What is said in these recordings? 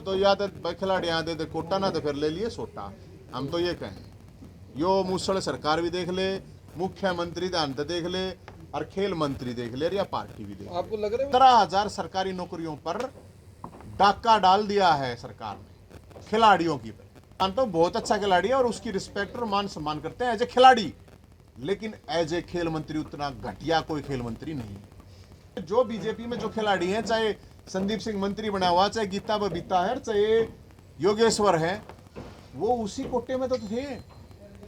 तो या तो खिलाड़ी आते थे कोटा ना तो फिर ले लिए सोटा। हम तो ये कहें यो मूसड़ सरकार भी देख ले, मुख्यमंत्री ध्यान तो देख ले, और खेल मंत्री देख ले, या पार्टी भी देख ले। आपको लग रहा है 15,000 सरकारी नौकरियों पर डाका डाल दिया है सरकार ने खिलाड़ियों की पर। तो बहुत अच्छा खिलाड़ी है और उसकी रिस्पेक्ट और मान सम्मान करते हैं एज ए खिलाड़ी, लेकिन एज ए खेल मंत्री उतना घटिया कोई खेल मंत्री नहीं है। जो बीजेपी में जो खिलाड़ी हैं, चाहे संदीप सिंह मंत्री बना हुआ, चाहे गीता बबीता है, चाहे योगेश्वर है, वो उसी कोटे में तो थे।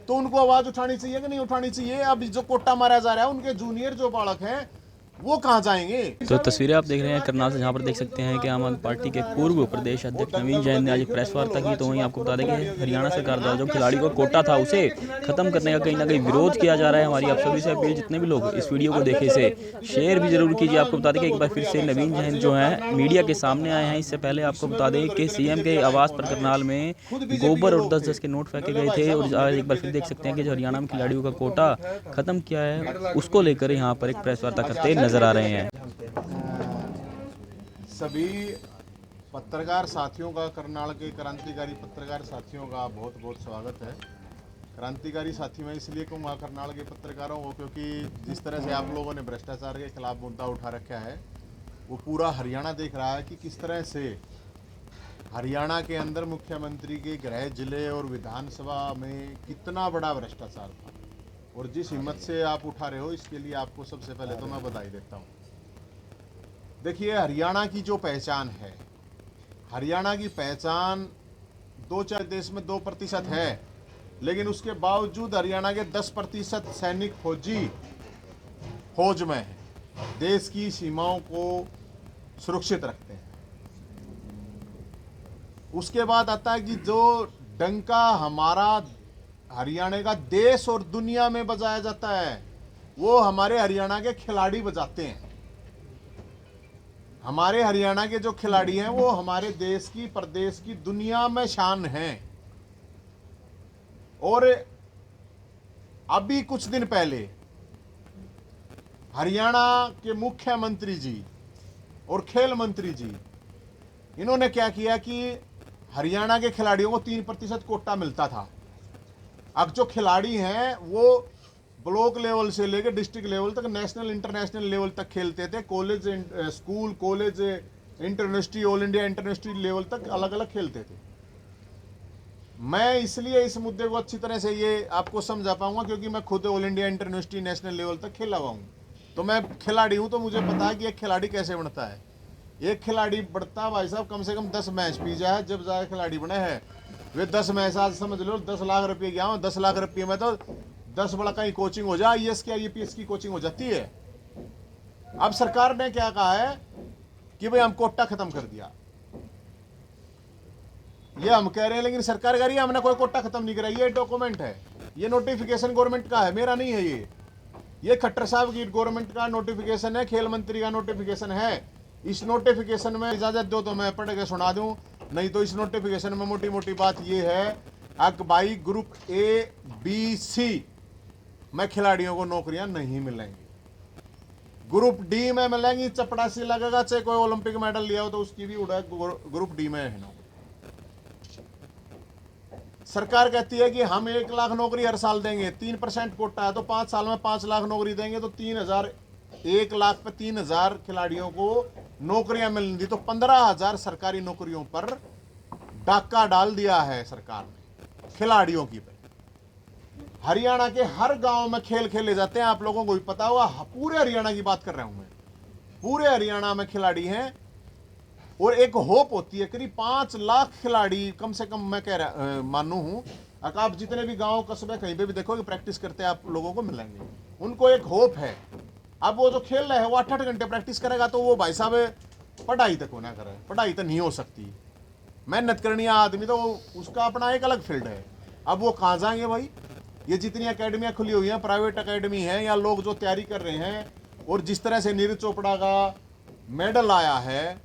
तो उनको आवाज उठानी चाहिए कि नहीं उठानी चाहिए? अब जो कोटा मारा जा रहा है, उनके जूनियर जो बालक हैं वो कहाँ जाएंगे? तो तस्वीरें आप देख रहे हैं करनाल से, जहां पर देख सकते हैं कि आम आदमी पार्टी के पूर्व प्रदेश अध्यक्ष नवीन जैन ने आज प्रेस वार्ता की। तो वहीं आपको बता दें कि हरियाणा सरकार द्वारा जो खिलाड़ी को कोटा था उसे खत्म करने का कहीं ना कहीं विरोध किया जा रहा है। हमारी आप सभी से अपील, जितने भी लोग इस वीडियो को देखे इसे शेयर भी जरूर कीजिए। आपको बता दें कि एक बार फिर से नवीन जैन जो है मीडिया के सामने आए हैं। इससे पहले आपको बता दें कि सीएम के आवास पर करनाल में गोबर और 10-10 के नोट फेंके गए थे। और आज एक बार फिर देख सकते हैं कि जो हरियाणा में खिलाड़ियों का कोटा खत्म किया है उसको लेकर यहाँ पर एक प्रेस वार्ता करते नजर आ रहे हैं। सभी पत्रकार साथियों का, करनाल के क्रांतिकारी पत्रकार साथियों का बहुत बहुत स्वागत है। क्रांतिकारी साथी मैं इसलिए कहूँगा करनाल के पत्रकारों को, क्योंकि जिस तरह से आप लोगों ने भ्रष्टाचार के खिलाफ मुद्दा उठा रखा है, वो पूरा हरियाणा देख रहा है कि किस तरह से हरियाणा के अंदर मुख्यमंत्री के गृह जिले और विधानसभा में कितना बड़ा भ्रष्टाचार था। और जिस हिम्मत से आप उठा रहे हो, इसके लिए आपको सबसे पहले तो मैं बधाई देता हूँ। देखिए, हरियाणा की जो पहचान है, हरियाणा की पहचान 2-4 देश में 2% है, लेकिन उसके बावजूद हरियाणा के 10% सैनिक फौज में है, देश की सीमाओं को सुरक्षित रखते हैं। उसके बाद आता है कि जो डंका हमारा हरियाणा का देश और दुनिया में बजाया जाता है, वो हमारे हरियाणा के खिलाड़ी बजाते हैं। हमारे हरियाणा के जो खिलाड़ी हैं वो हमारे देश की, प्रदेश की, दुनिया में शान हैं। और अभी कुछ दिन पहले हरियाणा के मुख्यमंत्री जी और खेल मंत्री जी, इन्होंने क्या किया कि हरियाणा के खिलाड़ियों को 3% कोटा मिलता था। अब जो खिलाड़ी हैं वो ब्लॉक लेवल से लेकर डिस्ट्रिक्ट लेवल तक, नेशनल इंटरनेशनल लेवल तक खेलते थे। College, school, college, interuniversity, all India interuniversity level तक अलग अलग खेलते थे। मैं इसलिए इस मुद्दे को अच्छी तरह से ये आपको समझा पाऊंगा क्योंकि मैं खुद ऑल इंडिया इंटरयूनिवर्सिटी नेशनल लेवल तक खेला हुआ हूँ। तो मैं खिलाड़ी हूँ, तो मुझे पता है कि एक खिलाड़ी कैसे बनता है। एक खिलाड़ी बढ़ता भाई साहब कम से कम 10 मैच पी जाए जब जाए खिलाड़ी बने हैं। वे 10 मैच आज समझ लो 10 लाख रुपये गया हूँ। 10 लाख रुपये में तो 10 बड़ा कहीं कोचिंग हो जाए, IAS की IPS की कोचिंग हो जाती है। अब सरकार ने क्या कहा है कि भाई हम कोटा खत्म कर दिया, ये हम कह रहे हैं, लेकिन सरकार कह रही है हमने कोई कोटा खत्म नहीं करा। ये डॉक्यूमेंट है, ये नोटिफिकेशन गवर्नमेंट का है, मेरा नहीं है। ये खट्टर साहब की गवर्नमेंट का नोटिफिकेशन है, खेल मंत्री का नोटिफिकेशन है। इस नोटिफिकेशन में इजाजत दो तो मैं पढ़ के सुना दूं, नहीं तो इस नोटिफिकेशन में मोटी मोटी बात ये है कि भाई ग्रुप A-B-C में खिलाड़ियों को नौकरियां नहीं मिलेंगी, ग्रुप D में मिलेंगी। चपड़ासी लगेगा, चाहे कोई ओलंपिक मेडल लिया हो तो उसकी भी उड़ा ग्रुप D में है ना। सरकार कहती है कि हम 1 लाख नौकरी हर साल देंगे, 3% कोटा है तो 5 साल में 5 लाख नौकरी देंगे, तो 3,000, 1 लाख पे 3,000 खिलाड़ियों को नौकरियां मिलेंगी। तो 15,000 सरकारी नौकरियों पर डाका डाल दिया है सरकार ने खिलाड़ियों की। हरियाणा के हर गांव में खेल खेले जाते हैं, आप लोगों को भी पता होगा। पूरे हरियाणा की बात कर रहा हूं मैं, पूरे हरियाणा में खिलाड़ी हैं। और एक होप होती है करीब 5 लाख खिलाड़ी कम से कम, मैं कह रहा मानू हूं, आप जितने भी गांव कस्बे कहीं पे भी देखोगे प्रैक्टिस करते हैं आप लोगों को मिलेंगे। उनको एक होप है। अब वो जो खेल रहे हैं वो 8-8 घंटे प्रैक्टिस करेगा तो वो भाई साहब पढ़ाई तक होना करे, पढ़ाई तो नहीं हो सकती। मेहनत करनी है आदमी तो उसका अपना एक अलग फील्ड है। अब वो कहाँ जाएंगे भाई? ये जितनी अकेडमियाँ खुली हुई हैं, प्राइवेट अकेडमी हैं, या लोग जो तैयारी कर रहे हैं, और जिस तरह से नीरज चोपड़ा का मेडल आया है,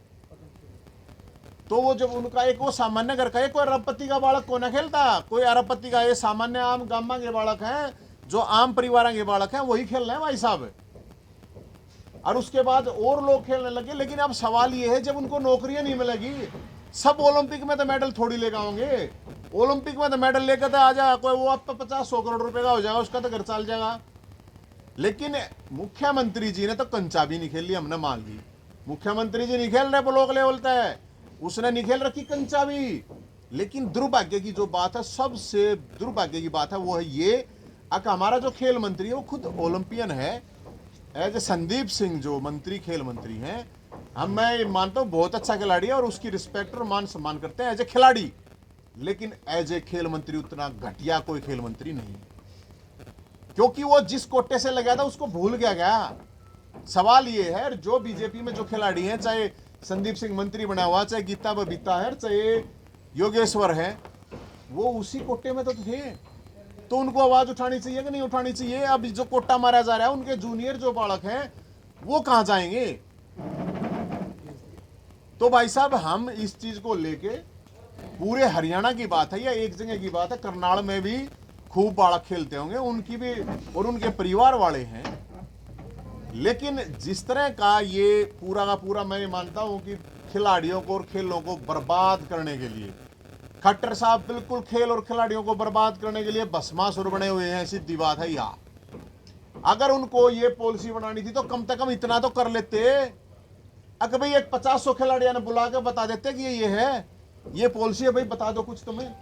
तो वो जब उनका एक वो सामान्य घर का, कोई अरबपति का बालक को ना खेलता, कोई अरबपति का, ये सामान्य आम गामा के बालक हैं, जो आम परिवार के बालक हैं, वही खेल रहे हैं भाई साहब। और उसके बाद और लोग खेलने लगे। लेकिन अब सवाल ये है, जब उनको नौकरियां नहीं मिलेगी सब ओलंपिक में तो मेडल थोड़ी लेकर आओगे। ओलंपिक में तो मेडल लेकर तो आ जा कोई, वो अब तो 50-100 करोड़ रुपए का हो जाएगा, उसका तो घर चल जाएगा। लेकिन मुख्यमंत्री जी ने तो कंचा भी नहीं खेल ली, हमने मान ली। मुख्यमंत्री जी नहीं खेल रहे ब्लॉक लेवल तक, उसने नहीं खेल रखी कंचा भी। लेकिन दुर्भाग्य की जो बात है, सबसे दुर्भाग्य की बात है वो है ये, अगर हमारा जो खेल मंत्री है वो खुद ओलंपियन है। एज संदीप सिंह जो मंत्री, खेल मंत्री हैं, मैं मानता हूँ बहुत अच्छा खिलाड़ी है और उसकी रिस्पेक्ट और मान सम्मान करते हैं एज ए खिलाड़ी। लेकिन एज ए खेल मंत्री उतना घटिया कोई खेल मंत्री नहीं, क्योंकि वो जिस कोटे से लगा था उसको भूल गया। सवाल ये है, जो बीजेपी में जो खिलाड़ी हैं, चाहे संदीप सिंह मंत्री बना हुआ, चाहे गीता बबीता है, चाहे योगेश्वर है, वो उसी कोटे में तो थे। तो उनको आवाज उठानी चाहिए कि नहीं उठानी चाहिए? अब जो कोटा मारा जा रहा है, उनके जूनियर जो बालक हैं वो कहां जाएंगे? तो भाई साहब, हम इस चीज को लेके, पूरे हरियाणा की बात है या एक जगह की बात है, करनाल में भी खूब बालक खेलते होंगे, उनकी भी और उनके परिवार वाले हैं। लेकिन जिस तरह का ये पूरा का पूरा, मैं मानता हूं कि खिलाड़ियों को और खेलों को बर्बाद करने के लिए खट्टर साहब बिल्कुल खेल और खिलाड़ियों को बर्बाद करने के लिए भस्मासुर बने हुए हैं। सीधी बात है यार, अगर उनको ये पॉलिसी बनानी थी तो कम से कम इतना तो कर लेते। अगर भाई एक 50-100 खिलाड़ियों ने बुला के बता देते कि ये है, ये पॉलिसी है, भाई बता दो कुछ तुम्हें,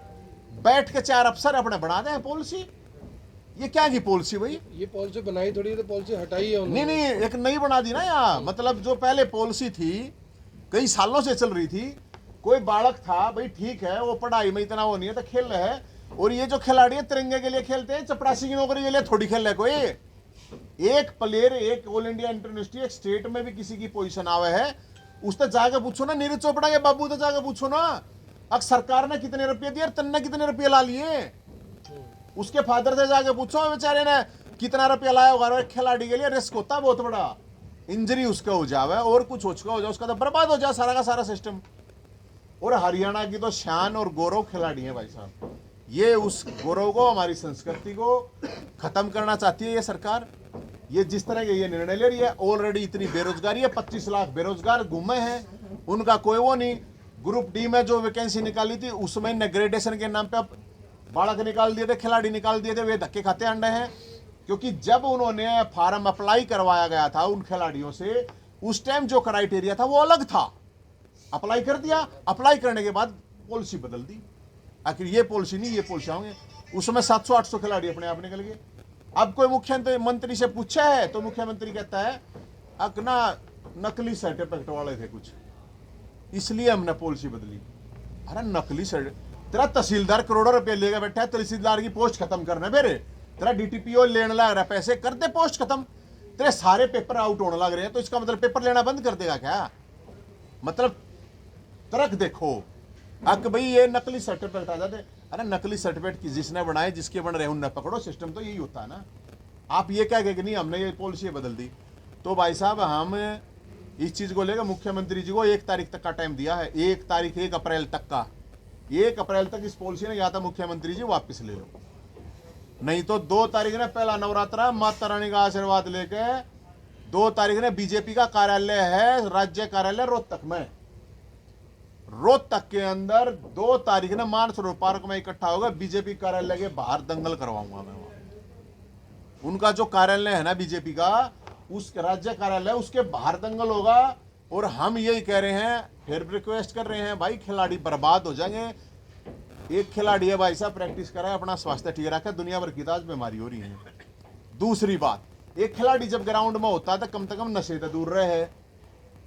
बैठ के 4 अफसर अपने बना दें पॉलिसी। ये क्या की पॉलिसी भाई? ये पॉलिसी बनाई थोड़ी है, तो पॉलिसी हटाई है उन्होंने। नहीं, एक नई बना दी ना यार। मतलब जो पहले पॉलिसी थी, कई सालों से चल रही थी, कोई बालक था भाई, ठीक है, वो पढ़ाई में इतना वो नहीं है तो खेल रहे है, और ये जो खिलाड़ी है तिरंगे के लिए खेलते हैं, चपरासी की नौकरी के लिए थोड़ी खेल रहे। कोई एक प्लेयर, एक ऑल इंडिया इंटरनेशनल, एक स्टेट में भी किसी की पोजीशन आवे है, उससे जाके पूछो ना, नीरज चोपड़ा के बाबू तो जाके पूछो ना, अब सरकार ने कितने रुपये दिए, तन्ने कितने रुपये ला लिए, उसके फादर से जाके पूछो बेचारे ने कितना रुपया लाया होगा। खिलाड़ी के लिए रिस्क होता है बहुत बड़ा, इंजरी उसका हो जावे और कुछ उसका हो जाए, उसका तो बर्बाद हो जाए सारा का सारा सिस्टम। और हरियाणा की तो शान और गौरव खिलाड़ी है भाई साहब, ये उस गौरव को, हमारी संस्कृति को खत्म करना चाहती है ये सरकार। ये जिस तरह के ये निर्णय ले रही है, ऑलरेडी इतनी बेरोजगारी है, 25 लाख बेरोजगार घूमे हैं, उनका कोई वो नहीं। ग्रुप डी में जो वैकेंसी निकाली थी उसमें न ग्रेडेशन के नाम पे अब बालक निकाल दिए थे, खिलाड़ी निकाल दिए थे, वे धक्के खाते अंडे हैं। क्योंकि जब उन्होंने फार्म अप्लाई करवाया गया था उन खिलाड़ियों से, उस टाइम जो क्राइटेरिया था वो अलग था। अप्लाई कर दिया, अप्लाई करने के बाद पॉलिसी बदल दी, आखिर ये पॉलिसी नहीं ये पॉलिसी होंगे, उसमें 700-800 खिलाड़ी अपने आप निकल गए। अब कोई मुख्यमंत्री से पूछा है तो मुख्यमंत्री कहता है अपना नकली सर्टिफिकेट वाले थे कुछ, इसलिए हमने पॉलिसी बदली। अरे नकली सर्टिफिकेट, तेरा तहसीलदार करोड़ों रुपए लेकर बैठा है, तहसीलदार की पोस्ट खत्म करने मेरे, तेरा डीटीपीओ लेने लग रहा है पैसे, कर दे पोस्ट खत्म। तेरे सारे पेपर आउट होने लग रहे हैं, तो इसका मतलब पेपर लेना बंद कर देगा क्या? मतलब तरक देखो, अक भाई ये नकली सर्टिफिकेट आ जाते। अरे नकली सर्टिफिकेट की जिसने बनाए, जिसके बन रहे उन्हें पकड़ो, सिस्टम तो यही होता है ना। आप ये क्या कहेंगे नहीं हमने ये पॉलिसी बदल दी? तो भाई साहब, हम इस चीज को लेकर मुख्यमंत्री जी को 1 तारीख तक का टाइम दिया है, 1 अप्रैल तक का। 1 अप्रैल तक इस पॉलिसी ने या तो मुख्यमंत्री जी वापस ले लो, नहीं तो 2 तारीख ने पहला नवरात्रा माता रानी का आशीर्वाद लेके 2 तारीख ने बीजेपी का कार्यालय है, राज्य कार्यालय रोहतक में, रोहतक के अंदर 2 तारीख ने मानसरोवर पार्क में इकट्ठा होगा, बीजेपी कार्यालय के बाहर दंगल करवाऊंगा मैं वहां। उनका जो कार्यालय है ना बीजेपी का, उस राज्य कार्यालय, उसके बाहर दंगल होगा। और हम यही कह रहे हैं, फिर रिक्वेस्ट कर रहे हैं, भाई खिलाड़ी बर्बाद हो जाएंगे। एक खिलाड़ी है भाई साहब, प्रैक्टिस कराए, अपना स्वास्थ्य ठीक रखे, दुनिया भर की आज बीमारी हो रही है। दूसरी बात, एक खिलाड़ी जब ग्राउंड में होता है तो कम से कम नशे से दूर रहे।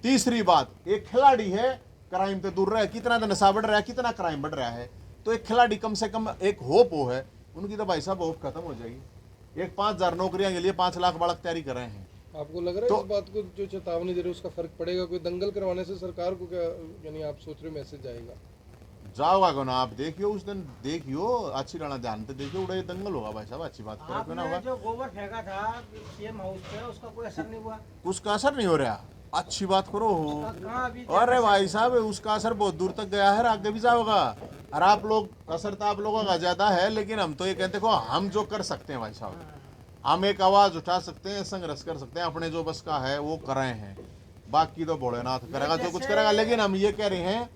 तीसरी बात, एक खिलाड़ी है क्राइम से दूर रहे। कितना तो नशा बढ़ रहा है, कितना क्राइम बढ़ रहा है, तो एक खिलाड़ी कम से कम एक होप हो है उनकी, तो भाई साहब होप खत्म हो जाएगी। एक 5000 नौकरियां के लिए 5 लाख बालक तैयारी कर रहे हैं। आपको लग रहा है तो, इस बात को जो चेतावनी दे रहे हो उसका फर्क पड़ेगा? कोई दंगल करवाने से सरकार को क्या, यानी आप सोच रहे मैसेज जाएगा? जाओगा ना, आप देखियो उस दिन, देखियो अच्छी राणा जानते, देखियो उड़े दंगल होगा भाई साहब, अच्छी बात करो ना होगा। जो गोबर फेंका था सीएम हाउस पे, उसका कोई असर नहीं हुआ? उसका असर नहीं हो रहा, अच्छी बात करो। कहाँ अभी अरे भाई साहब, उसका असर बहुत दूर तक गया है, आगे भी जाओगा। और आप लोग, असर तो आप लोगों का ज्यादा है, लेकिन हम तो ये कहते देखो, हम जो कर सकते हैं भाई साहब, हम एक आवाज उठा सकते हैं, संघर्ष कर सकते हैं, अपने जो बस का है वो कर रहे हैं। बाकी तो भोलेनाथ करेगा जो कुछ करेगा। लेकिन हम ये कह रहे हैं,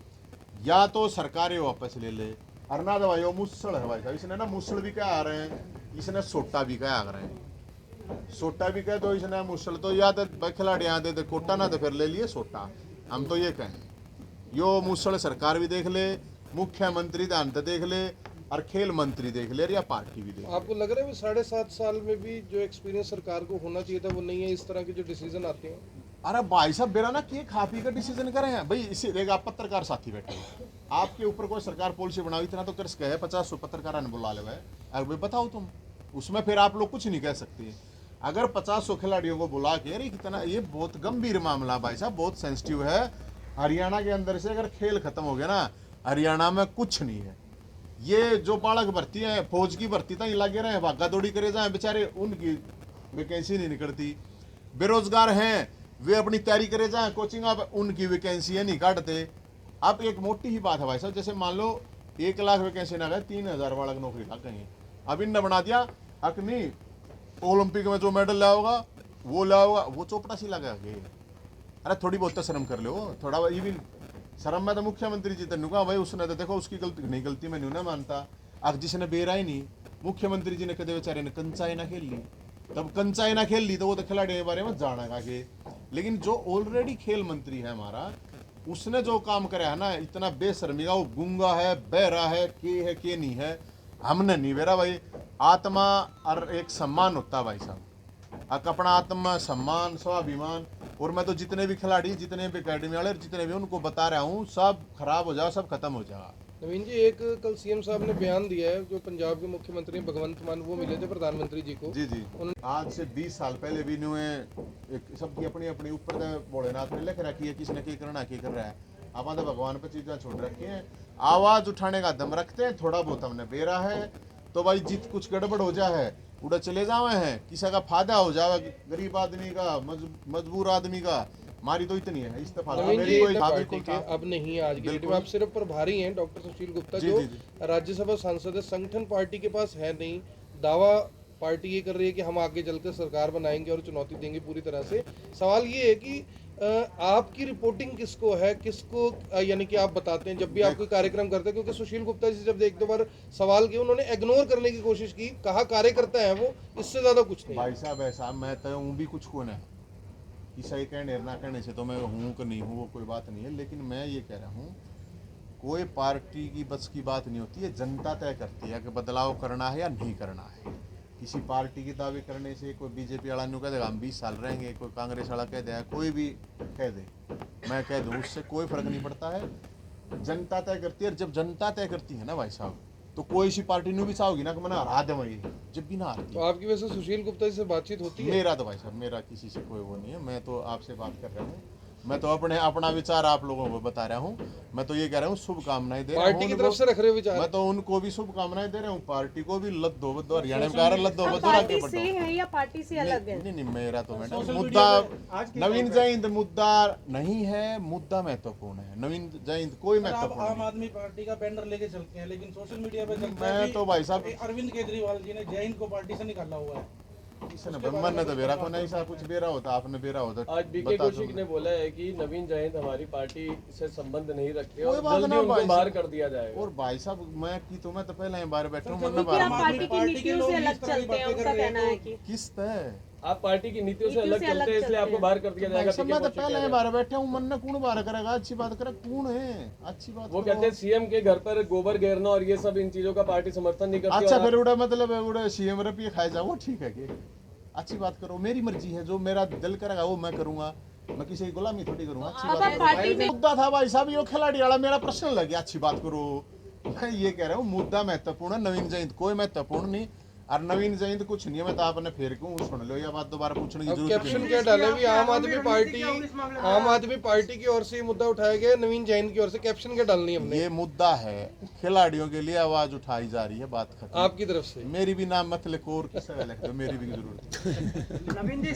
या तो सरकारें वापस ले ले, अरना दवाई मुसल है भाई साहब, इसने ना मुसल भी क्या आ रहे हैं, इसने सोटा भी क्या आ रहे हैं, सोटा भी कह दो इसने मुसल, तो या तो भाई खिलाड़ी यहाँ दे कोटा ना तो फिर ले लिए सोटा। हम तो ये कहें यो मुसल सरकार भी देख ले, मुख्यमंत्री ध्यान से देख ले, और खेल मंत्री देख ले, या पार्टी भी देख ले। आपको लग रहा है 7.5 साल में भी जो एक्सपीरियंस सरकार को होना चाहिए था वो नहीं है, इस तरह के जो डिसीजन आते हैं? अरे भाई साहब बेरा ना कि खा पी का डिसीजन करें हैं भाई, इसी देख आप पत्रकार साथी बैठे हो, आपके ऊपर कोई सरकार पॉलिसी बनाओ, इतना तो कर्ज कहे 50 पत्रकार ने बुला ले भाई, अब भाई बताओ तुम, उसमें फिर आप लोग कुछ नहीं कह सकते। अगर 50 खिलाड़ियों को बुला के, अरे कितना ये बहुत गंभीर मामला भाई साहब, बहुत सेंसिटिव है। हरियाणा के अंदर से अगर खेल खत्म हो गया ना, हरियाणा में कुछ नहीं है। ये जो बालक भर्ती है, फौज की भर्ती तक लगे रहे, भागा दौड़ी करे जाए बेचारे, उनकी वैकेंसी नहीं निकलती। बेरोजगार हैं वे अपनी तैयारी करे जाए कोचिंग, अब उनकी वैकेंसी नहीं काटते। अब एक मोटी ही बात है भाई साहब, जैसे मान लो 1 लाख वैकेंसी ना गए, 3000 बालक नौकरी लग गई। अब इनने बना दिया अकनी ओलंपिक में जो मेडल लाओगा वो लाओगा, वो चोपड़ा सी लगा के। अरे थोड़ी बहुत तो शर्म कर लो, थोड़ा ये भी शर्म में तो मुख्यमंत्री जी तेन भाई, उसने तो देखो उसकी गलती नहीं, गलती मैं नहीं मानता। अब जिसने बेरा ही नहीं, मुख्यमंत्री जी ने कदे बेचारे ने कंचाई ना खेल ली, तब कंचाई ना खेल ली तो वो तो खिलाड़ी के बारे में जाना आगे। लेकिन जो ऑलरेडी खेल मंत्री है हमारा, उसने जो काम करे है ना, इतना बेशर्मी का, वो गूंगा है, बहरा है के नहीं है, हमने नहीं बेरा भाई। आत्मा और एक सम्मान होता है भाई साहब, अपना आत्मा सम्मान स्वाभिमान। और मैं तो जितने भी खिलाड़ी, जितने भी अकेडमी वाले, जितने भी उनको बता रहा हूँ, सब खराब हो जाओ, सब खत्म हो जाएगा। नवीन जी, एक कल सीएम साहब ने बयान दिया है, जो पंजाब के मुख्यमंत्री भगवंत मान वो मिले थे प्रधानमंत्री जी को। जी आज से 20 साल पहले भी एक सबकी अपनी अपनी ऊपर भोलेनाथ ने लिख रखी है, किसने क्या करना क्या कर रहा है। आप तो भगवान पे चीजें छोड़ रखी हैं, आवाज उठाने का दम रखते हैं, थोड़ा बहुत हमने बेरा है तो भाई जित कुछ गड़बड़ हो जाए उड़ा चले जावे हैं, किसी का फायदा हो जाए गरीब आदमी का, मजबूर आदमी का, हमारी तो इतनी है इस्तीफा। नवीन जी, पार्टी के अब नहीं आज की डेट में आप सिर्फ प्रभारी हैं डॉक्टर सुशील गुप्ता, जो राज्यसभा सांसद है, संगठन पार्टी के पास है नहीं। दावा पार्टी ये कर रही है कि हम आगे चलकर सरकार बनाएंगे और चुनौती देंगे पूरी तरह से। सवाल ये है कि आपकी रिपोर्टिंग किसको है, किसको यानी कि आप बताते हैं जब भी आप कोई कार्यक्रम करते हैं? क्योंकि सुशील गुप्ता जी से जब एक दो बार सवाल किए, उन्होंने इग्नोर करने की कोशिश की, कहा कार्यकर्ता है वो, इससे ज्यादा कुछ नहीं। भाई साहब ऐसा मैं तो हूँ भी कुछ को ना, सही कहने ना कहने से तो मैं हूँ कि नहीं हूँ वो कोई बात नहीं है। लेकिन मैं ये कह रहा हूँ, कोई पार्टी की बस की बात नहीं होती है, जनता तय करती है कि बदलाव करना है या नहीं करना है। किसी पार्टी की दावे करने से कोई बीजेपी वाला नहीं कह देगा हम 20 साल रहेंगे, कोई कांग्रेस वाला कह देगा, कोई भी कह दे, मैं कह दूँ, उससे कोई फर्क नहीं पड़ता है। जनता तय करती है, जब जनता तय करती है ना भाई साहब, तो कोई सी पार्टी ने भी चाहोगी ना कि मैंने हरा दे वही, जब भी ना हारती। तो आपकी वजह से सुशील गुप्ता जी से बातचीत होती है? मेरा तो भाई साहब, मेरा किसी से कोई वो नहीं है, मैं तो आपसे बात कर रहा हूँ, मैं तो अपना विचार आप लोगों को बता रहा हूँ। मैं तो ये कह रहा हूँ शुभकामनाएं दे रहा हूँ, पार्टी की तरफ से रख रहे हो विचार? मैं तो उनको भी शुभकामनाएं दे रहा हूँ, पार्टी को भी लद्दो बद्दो, हरियाणा में कह रहा लद्दो बद्दो पार्टी से है या पार्टी से अलग है? नहीं मेरा तो मैडम मुद्दा नवीन जयंत मुद्दा नहीं है, मुद्दा महत्वपूर्ण है। नवीन जयंत कोई महत्वपूर्ण आम आदमी पार्टी का बैनर लेके चलते हैं, लेकिन सोशल मीडिया पे चलता है मैं तो भाई साहब अरविंद केजरीवाल जी ने जयंत को पार्टी से निकाला हुआ है। मन तो बेरा को नहीं सा कुछ बेरा होता, आपने बेरा होता। आज बीके कौशिक ने बोला है कि नवीन जयंत हमारी पार्टी से संबंध नहीं रखते और बात जल्दी ना उनको भाई बाहर कर दिया जाएगा। और भाई साहब मैं की तो मैं तो पहले ही बाहर बैठा हूँ, क्योंकि आप पार्टी की नीतियों से अलग चलते हैं, उनका कहना है कि किस तरह आप पार्टी की नीतियों से अलग चलते हैं, इसलिए आपको बाहर कर दिया जाएगा। मैं तो पहले ही बाहर बैठा हूँ, मन ने कौन बाहर करेगा, अच्छी बात करे कौन है, अच्छी बात वो कहते हैं सीएम के घर पर गोबर घेरना और ये सब इन चीजों का पार्टी समर्थन नहीं करती। अच्छा फिर उड़ा मतलब उड़ा सीएम रुपये खाए जाओ, ठीक है कि अच्छी बात करो, मेरी मर्जी है, जो मेरा दिल करेगा वो मैं करूंगा, मैं किसी की गुलामी थोड़ी करूंगा। अच्छी बात है। मुद्दा था भाई साहब ये खिलाड़ी वाला, मेरा प्रश्न लग गया, अच्छी बात करो। मैं ये कह रहा हूँ मुद्दा महत्वपूर्ण है, नवीन जयंत कोई महत्वपूर्ण नहीं, और नवीन जयंत कुछ नहीं है। मैं तो आपने फिर क्यों सुन लो, या बात दोबारा पूछने की जरूरत कैप्शन क्या डाले भी आम आदमी पार्टी की ओर से ये मुद्दा उठाया गया, नवीन जयंत की ओर से, कैप्शन क्या डालनी हमने? ये मुद्दा है खिलाड़ियों के लिए आवाज उठाई जा रही है, बात खत्म। आपकी तरफ से मेरी भी नाम मत लिखो और किसी का लिख दो, मेरी भी जरूरत है। नवीन जी